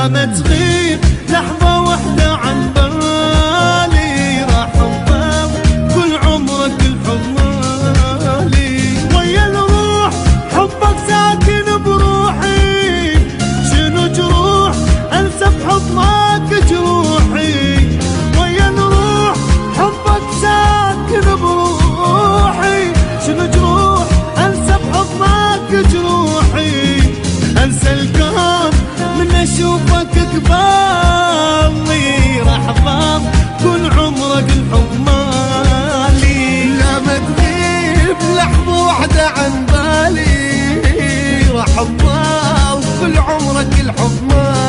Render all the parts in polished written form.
لا ما تغيب لحظة واحدة عن بالي، راح تضل كل عمرك الحب مالي. ويا الروح حبك ساكن بروحي، شنو جروح انسى بحضنك جروحي. ويا الروح حبك ساكن بروحي، شنو جروح انسى بحضنك جروحي. انسى الكون من اشوفك قبالي، راح ضام كل عمرك الحب مالي. لا ما تغيب لحظة واحدة عن بالي، راح تضل كل عمرك الحب مالي.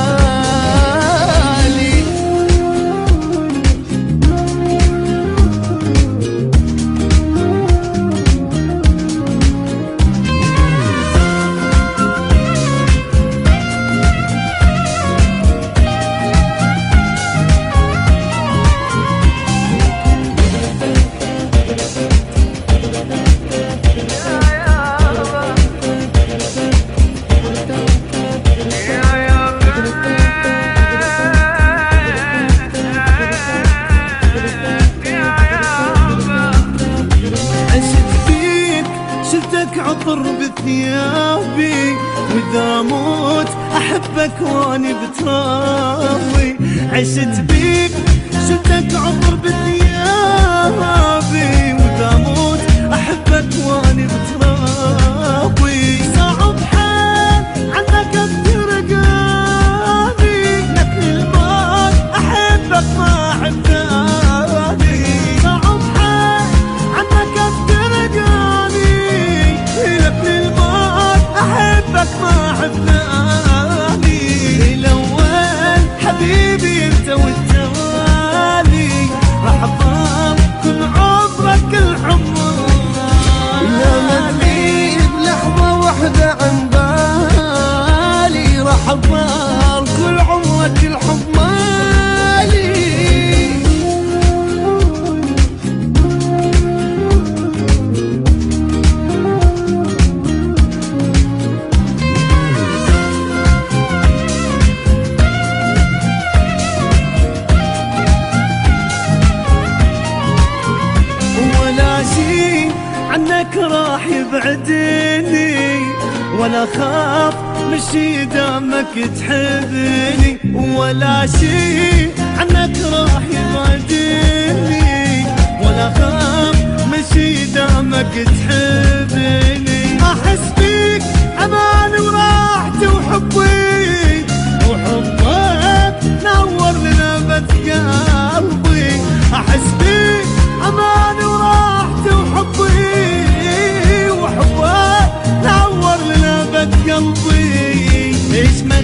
عطر بثيابي واذا موت احبك واني بترابي. عشت بيك شلتك عطر بثيابي واذا موت احبك واني بترابي. صعب حال عنك افترقاني، لك الموت احبك ما احباني. صعب حال عنك افترقاني، لك الموت احبك ما حبناني. الاول حبيبي انت والتوالي، راح اضام كل عمرك الحب مالي. لا ما تغيب لحظة واحدة عن بالي، راح اضل كل عمرك الحب مالي. عنك راح يبعدني ولا خاف مشي دامك تحبني. ولا شي عنك راح يبعدني ولا خاف مشي دامك تحبني. احس بيك امان وراحتي وحبي، وحبك نور لنبت قلبي. احس بيك امان وراحتي وحبي، وحبك نور لنبت قلبي. ليش ما